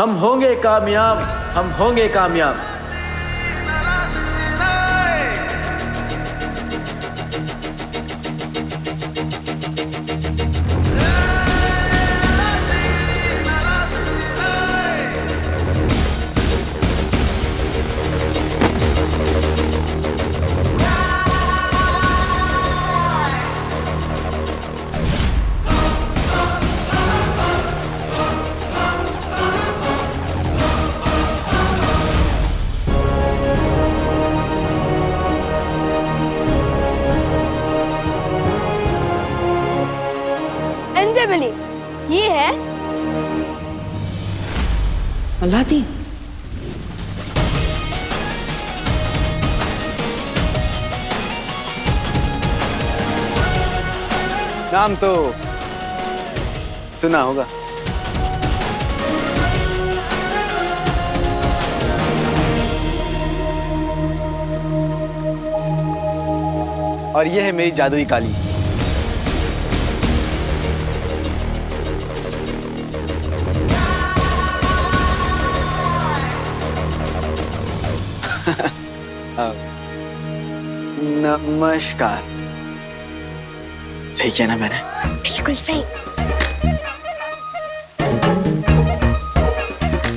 हम होंगे कामयाब, हम होंगे कामयाब। अंजलि, ये है अलादीन। नाम तो सुना होगा। और ये है मेरी जादुई काली। नमस्कार। सही किया ना मैंने? बिल्कुल सही।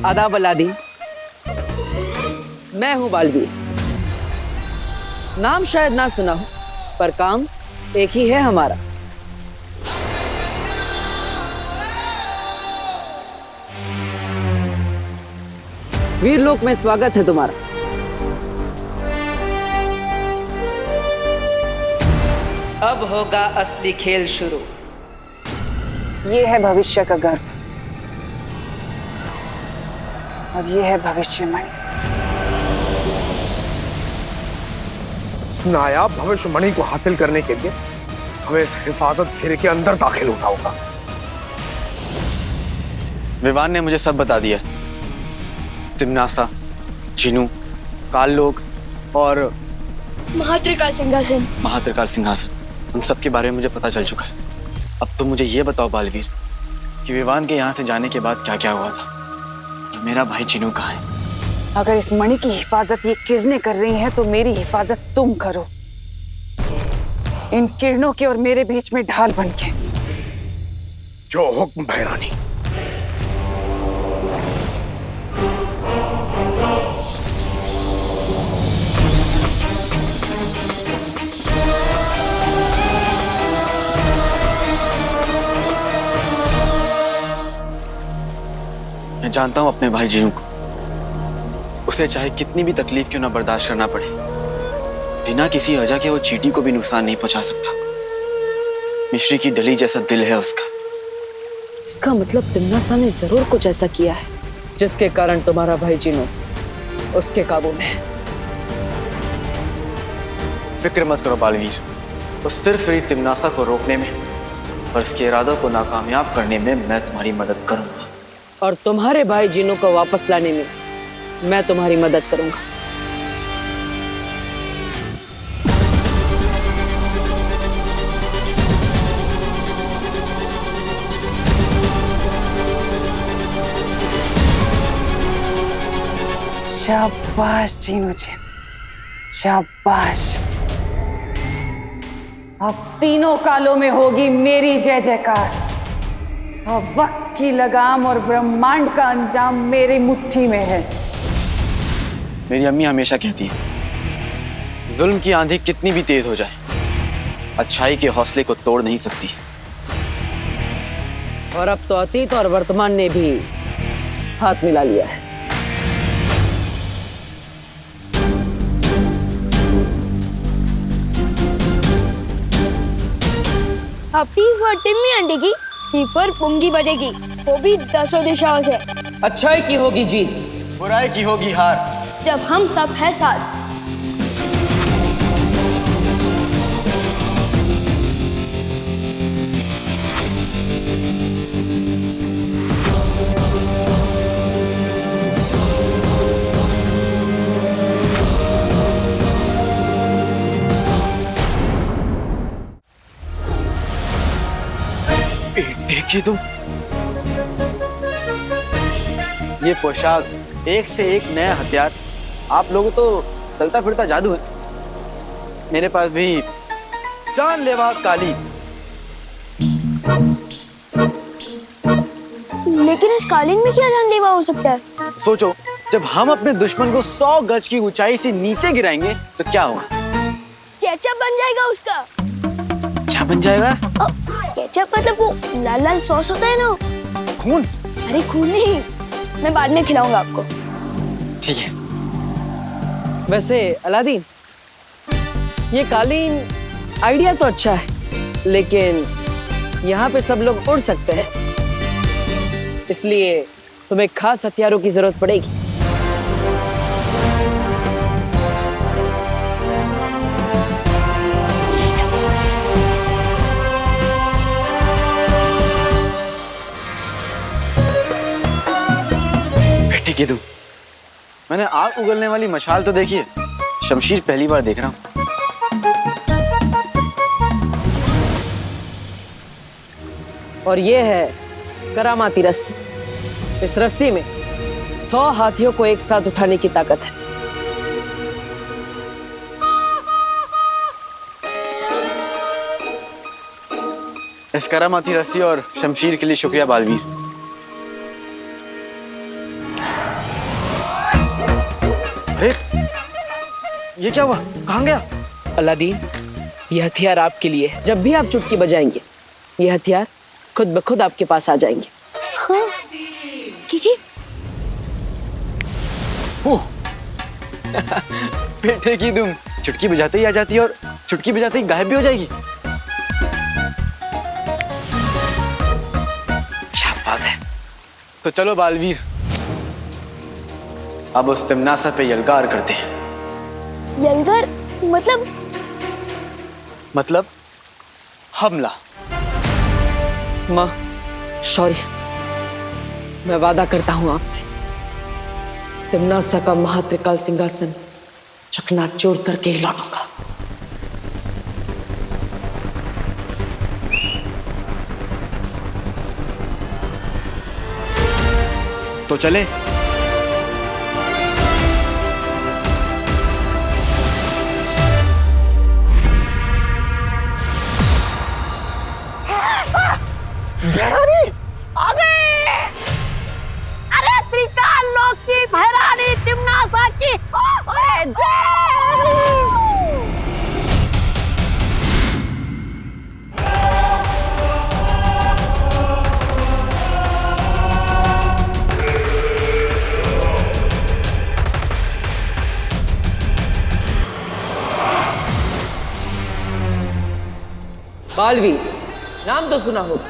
आदाब अलादीन, मैं हूं बालवीर। नाम शायद ना सुना हो, पर काम एक ही है हमारा। वीरलोक में स्वागत है तुम्हारा। अब होगा असली खेल शुरू। ये है भविष्य का गर्भ और ये है भविष्यवाणी। इस नायाब भविष्यवाणी को हासिल करने के लिए हमें इस हिफाजत घेरे के अंदर दाखिल होना होगा। विवान ने मुझे सब बता दिया। तिम्नासा, जिनू, काल लोग और महात्रिकाल सिंहासन। महात्रिकाल सिंहासन, उन सब के बारे में मुझे पता चल चुका है। अब तुम मुझे ये बताओ बालवीर कि विवान के यहाँ से जाने के बाद क्या क्या हुआ था। मेरा भाई जिनू कहाँ है? अगर इस मणि की हिफाजत ये किरणें कर रही हैं तो मेरी हिफाजत तुम करो, इन किरणों के और मेरे बीच में ढाल बनके। जो हुक्म भैरानी। मैं जानता हूं अपने भाई जिनू को, उसे चाहे कितनी भी तकलीफ क्यों ना बर्दाश्त करना पड़े, बिना किसी वजह के वो चींटी को भी नुकसान नहीं पहुंचा सकता। मिश्री की डली जैसा दिल है उसका। इसका मतलब तिम्नासा ने जरूर कुछ ऐसा किया है जिसके कारण तुम्हारा भाई जिनू उसके काबू में है। फिक्र मत करो बालवीर, तो सिर्फ मेरी तिम्नासा को रोकने में और इसके इरादों को नाकामयाब करने में मैं तुम्हारी मदद करूंगा। और तुम्हारे भाई जिनू को वापस लाने में मैं तुम्हारी मदद करूंगा। शाबाश जिनू जी, शाबाश। अब तीनों कालों में होगी मेरी जय जयकार। अब वक्त की लगाम और ब्रह्मांड का अंजाम मेरी मुट्ठी में है। मेरी अम्मी हमेशा कहती है, जुल्म की आंधी कितनी भी तेज हो जाए, अच्छाई के हौसले को तोड़ नहीं सकती। और अब तो अतीत और वर्तमान ने भी हाथ मिला लिया है। अब टी फॉर टिम्मी आंटी की, टी फॉर पुंगी बजेगी, वो भी 10 दिशाओं से। अच्छाई की होगी जीत, बुराई की होगी हार, जब हम सब है साथ। देखिए तुम, ये पोशाक, एक से एक नया हथियार। आप लोगों तो चलता फिरता जादू है। मेरे पास भी जानलेवा काली। लेकिन इस कालीन में क्या जानलेवा हो सकता है? सोचो, जब हम अपने दुश्मन को 100 गज की ऊंचाई से नीचे गिराएंगे तो क्या होगा? केचप बन जाएगा उसका। क्या बन जाएगा? केचप मतलब वो लाल लाल सॉस होता है ना। खून? अरे खून नहीं, मैं बाद में खिलाऊंगा आपको। ठीक है। वैसे अलादीन, ये कालीन आइडिया तो अच्छा है, लेकिन यहाँ पे सब लोग उड़ सकते हैं, इसलिए तुम्हें खास हथियारों की जरूरत पड़ेगी। बेटे की तुम, मैंने आग उगलने वाली मशाल तो देखी है, शमशीर पहली बार देख रहा हूँ। और ये है करामाती रस्सी। इस रस्सी में 100 हाथियों को एक साथ उठाने की ताकत है। इस करामाती रस्सी और शमशीर के लिए शुक्रिया बालवीर। अरे ये क्या हुआ? कहाँ गया? अलादीन, ये हथियार आपके लिए है। जब भी आप चुटकी बजाएंगे, ये हथियार खुद ब खुद आपके पास आ जाएंगे। हाँ, कीजिए। बेटे की तुम, चुटकी बजाते ही आ जाती है और चुटकी बजाते ही गायब भी हो जाएगी। क्या बात है। तो चलो बालवीर, अब उस तिमनासा पे यलगार करते हैं। यलगार मतलब हमला। माँ, शौर्य, मैं वादा करता हूं आपसे, तिमनासा का महात्रिकाल सिंहासन चकनाचूर करके ही लौटूंगा। तो चले। अरे त्रिकाल लोक की भैरानी तिमनासा की अरे जय। बालवीर, नाम तो सुना होगा।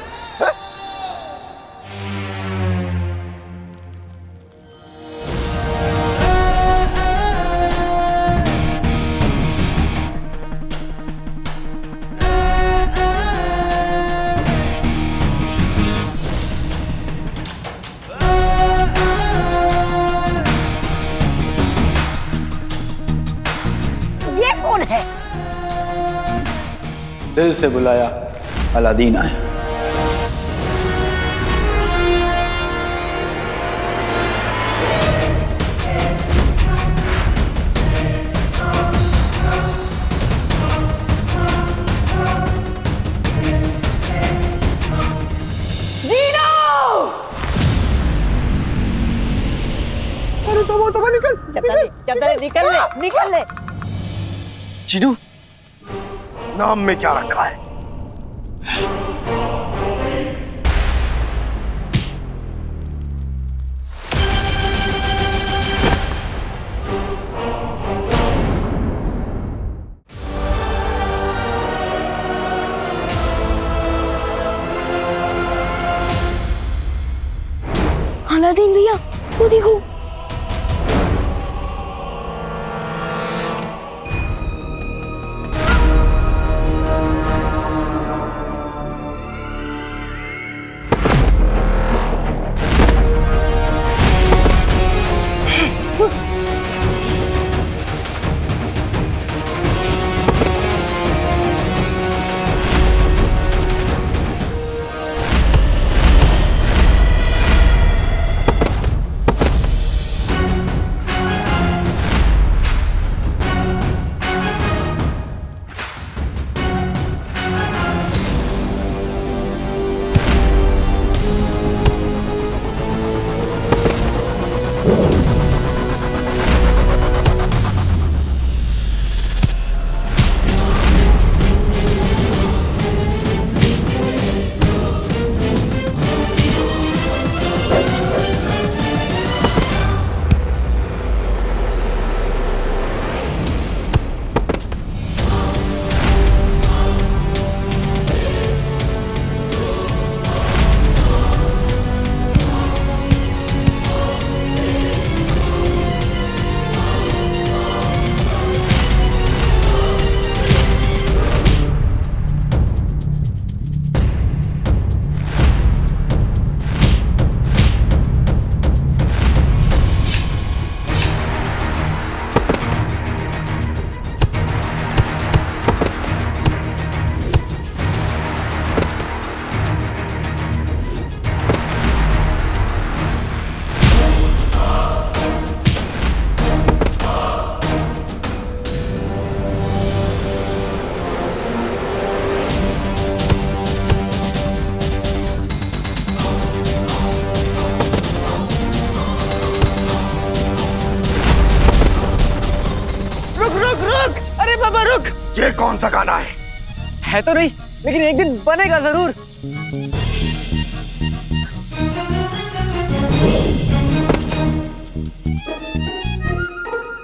ये कौन है? दिल से बुलाया, अलादीन आए। निकल ले। चीनू, नाम में क्या रखा है? अलादीन भैया, वो देखो। रुक, अरे बाबा रुक। ये कौन सा गाना है तो नहीं, लेकिन एक दिन बनेगा जरूर।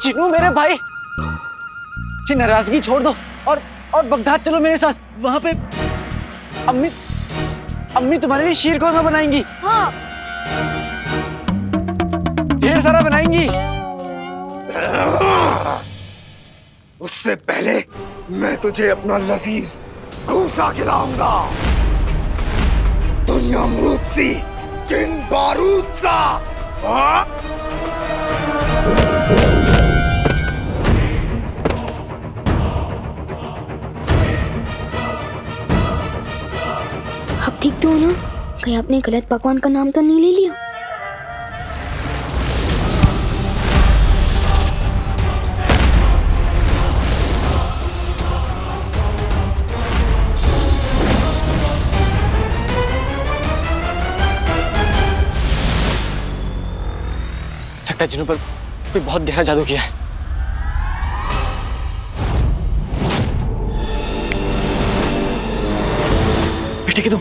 चिनू मेरे भाई, ये नाराजगी छोड़ दो और बगदाद चलो मेरे साथ। वहां पे अम्मी तुम्हारे लिए शीर कौरमा बनाएंगी। हाँ। ढेर सारा बनाएंगी। उससे पहले मैं तुझे अपना लजीज घूसा खिलाऊंगा। दुनिया अमरूद सी, जिन बारूद सा। आप ठीक तो हो ना? कहीं आपने गलत पकवान का नाम तो नहीं ले लिया? लगता है जिन्हों पर कोई बहुत गहरा जादू किया है। बेटे की तुम,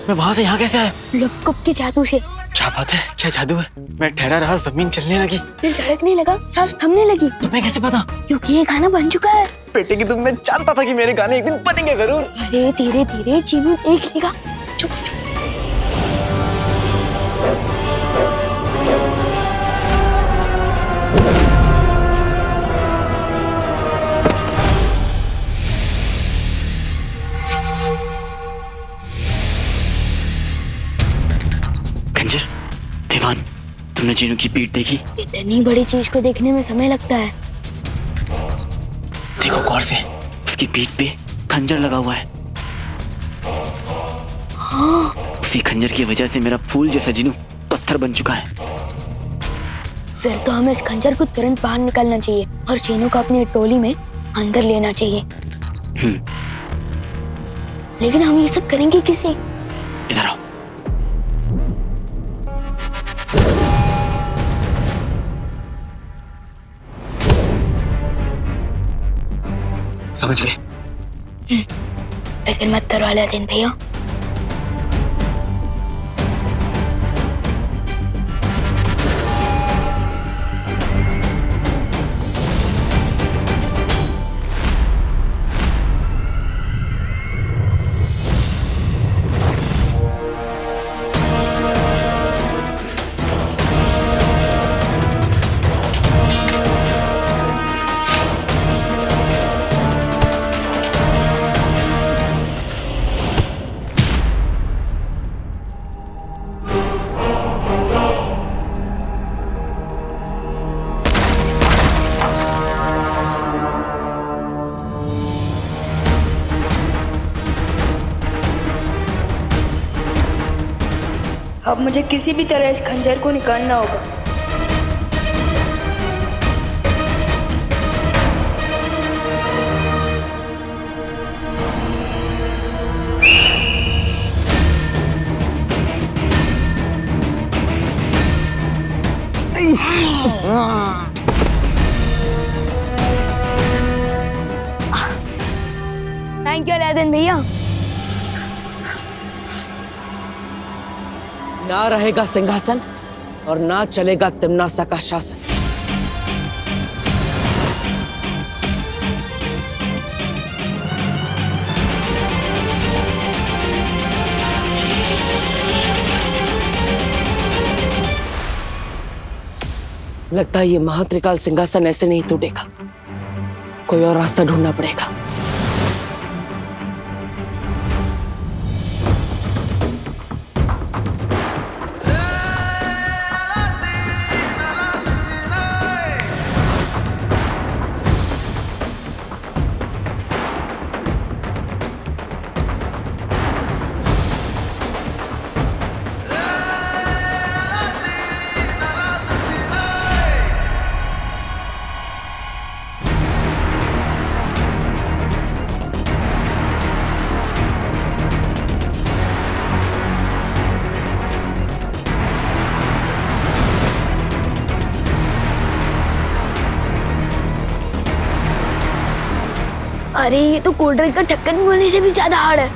मैं वहां से यहाँ कैसे आया? लपकप के जादू से। क्या बात है, क्या जादू है? मैं ठहरा रहा, जमीन चलने लगी, दिल धड़कने लगा, सांस थमने लगी। तुम्हें कैसे पता? क्योंकि ये गाना बन चुका है। बेटे की तुम, मैं जानता था कि मेरे गाने एक दिन बनेंगे जरूर। अरे धीरे धीरे चीनू देख लेगा। चुप चुप। खंजर, दीवान, तुमने जीनू की पीठ देखी? इतनी बड़ी चीज को देखने में समय लगता है। देखो गौर से, उसकी पीठ पे खंजर लगा हुआ है। हाँ। उसी खंजर की वजह से मेरा फूल जैसा जीनू पत्थर बन चुका है। फिर तो हमें इस खंजर को तुरंत बाहर निकालना चाहिए और चीनू को अपनी टोली में अंदर लेना चाहिए। लेकिन हम ये सब करेंगे किसे? इधर आओ। समझ गए? फिक्र मत करो अलादीन भैया। अब मुझे किसी भी तरह इस खंजर को निकालना होगा। थैंक यू अलादीन भैया। ना रहेगा सिंहासन और ना चलेगा तिम्नासा का शासन। लगता है ये महात्रिकाल सिंहासन ऐसे नहीं टूटेगा, कोई और रास्ता ढूंढना पड़ेगा। अरे ये तो कोल्ड ड्रिंक का ढक्कन बोलने से भी ज्यादा हार्ड है।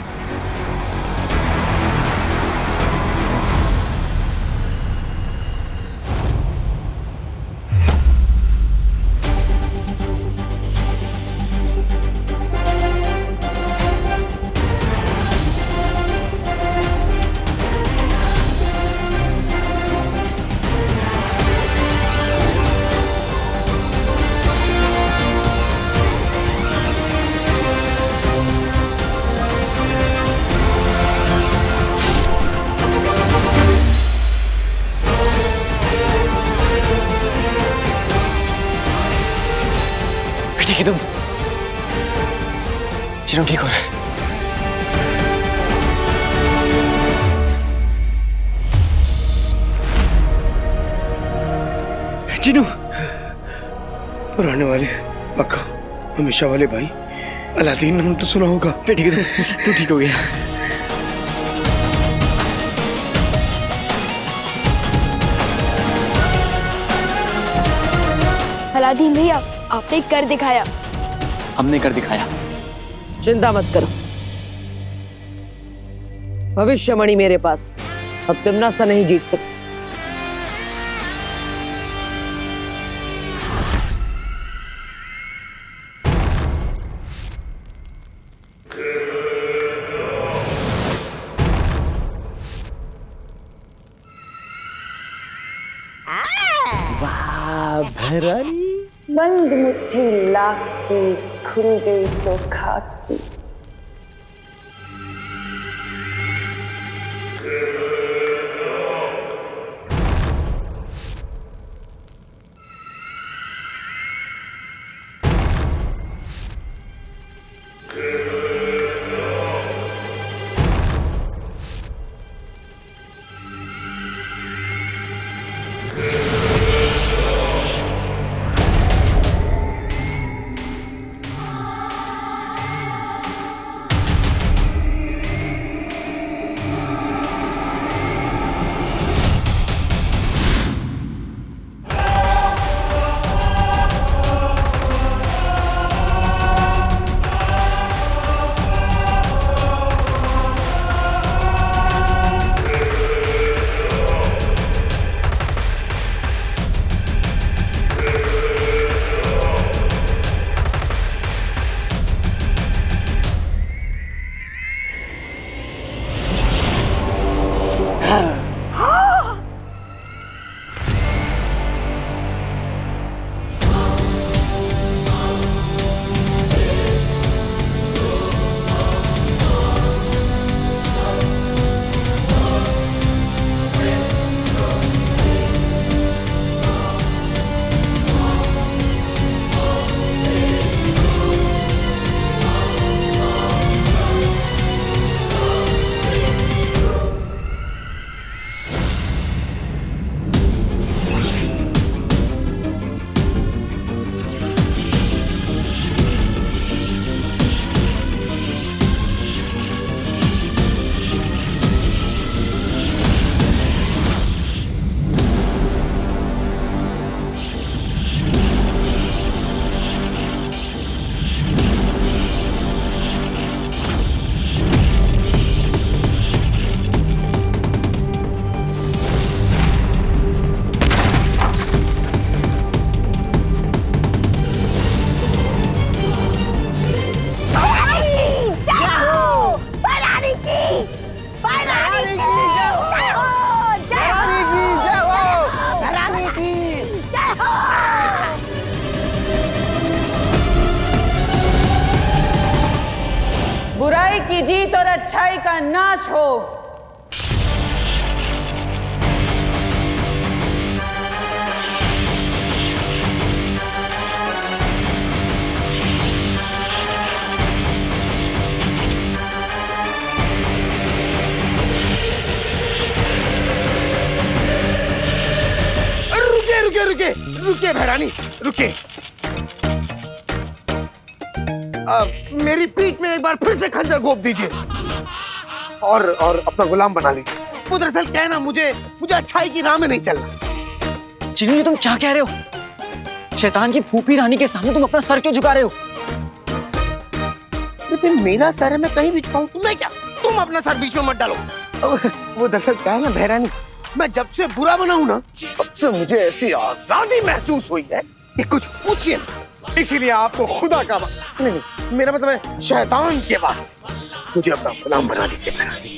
ठीक है तुम, चिनू ठीक हो रहा है। चिनू, पुराने वाले पक्का हमेशा वाले भाई अलादीन, नाम तो सुना होगा। ठीक है तू ठीक हो गया। अलादीन भैया, आपने कर दिखाया। हमने कर दिखाया। चिंता मत करो, भविष्यमणि मेरे पास, अब तिमनासा नहीं जीत सकती। बंद मुट्ठी लाख की, खुल गई तो खाक की। बुराई की जीत और अच्छाई का नाश हो। रुके रुके भैरानी, रुके। मेरी पीठ में एक बार फिर से खंजर घोंप दीजिए और अपना गुलाम बना लीजिए। वो दरअसल क्या है ना, मुझे अच्छाई की राह में नहीं चलना। चिनू, ये तुम क्या कह रहे हो? शैतान की फूफी रानी के सामने तुम अपना सर क्यों झुका रहे हो? अरे फिर मेरा सर है, मैं कहीं भी झुकाऊं, तुम्हें क्या? तुम अपना सर बीच में मत डालो। वो दरअसल क्या है ना बहरानी, मैं जब से बुरा बना हूं ना, तब से मुझे ऐसी आजादी महसूस हुई है कि कुछ पूछिए ना। इसीलिए आपको खुदा का नहीं, मेरा मतलब है शैतान के वास्ते मुझे अपना गुलाम बना दीजिए बहरानी।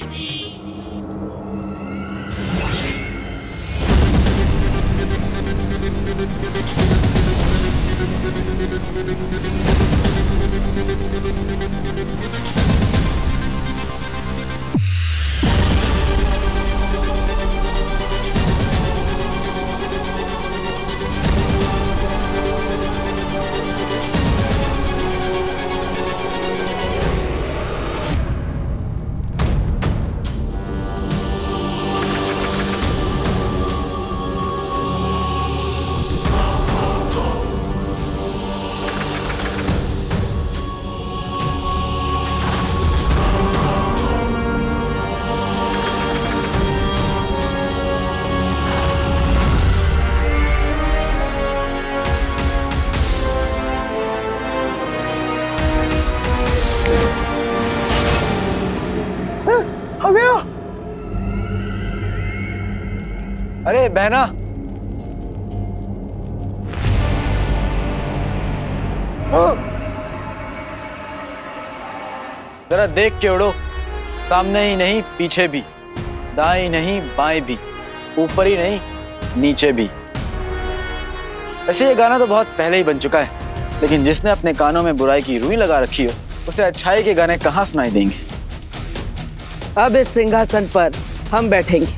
आ गया। अरे बहना, जरा देख के उड़ो, सामने ही नहीं पीछे भी, दाएं नहीं बाएं भी, ऊपर ही नहीं नीचे भी। वैसे ये गाना तो बहुत पहले ही बन चुका है, लेकिन जिसने अपने कानों में बुराई की रुई लगा रखी हो उसे अच्छाई के गाने कहाँ सुनाई देंगे। अब इस सिंहासन पर हम बैठेंगे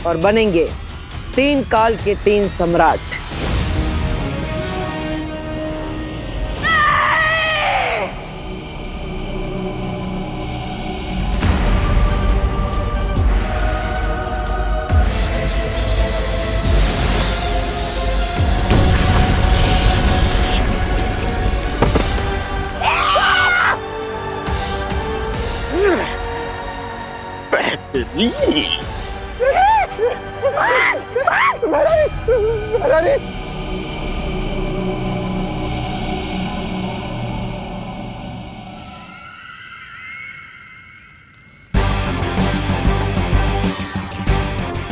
और बनेंगे 3 काल के 3 सम्राट।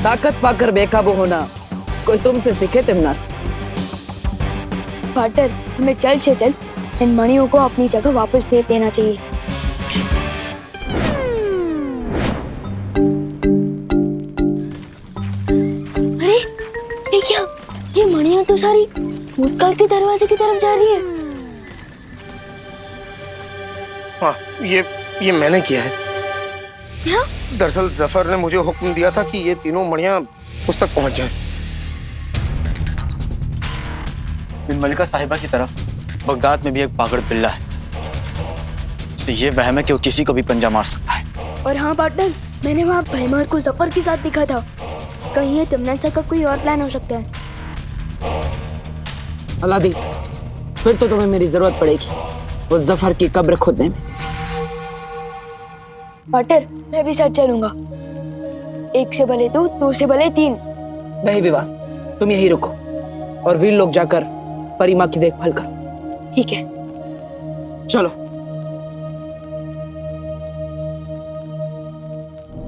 ताकत पाकर बेकाबू होना कोई तुमसे सीखे तिमनास। पार्टनर, हमें जल्द से जल्द इन मणियों को अपनी जगह वापस भेज देना चाहिए। अरे ये क्या, ये मणियां तो सारी भूतकाल के दरवाजे की तरफ जा रही है। हाँ, ये मैंने किया है। क्या? दरअसल जफर ने मुझे हुक्म दिया था कि ये तीनों मणियां उस तक पहुंच जाएं। बिन मलिका साहिबा की तरफ बगदाद में भी एक पागड़ पिल्ला है, तो ये वहम है कि वो किसी को भी पंजा मार सकता है। और हाँ पार्टनर, मैंने वहाँ भैमार को जफर के साथ देखा था। कहीं ये तिमनान सर का कोई और प्लान हो सकता है। अलादीन, फिर तो तुम्हें मेरी जरूरत पड़ेगी वो जफर की कब्र खोदने में। पार्टनर, मैं भी साथ चलूंगा। 1 से भले 2, 2 से भले 3। नहीं विवान, तुम यहीं रुको और वीर लोग जाकर परी माँ की देखभाल करो। ठीक है, चलो।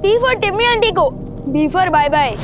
टी फॉर टिम्मी आंटी को, बी फॉर बाय बाय।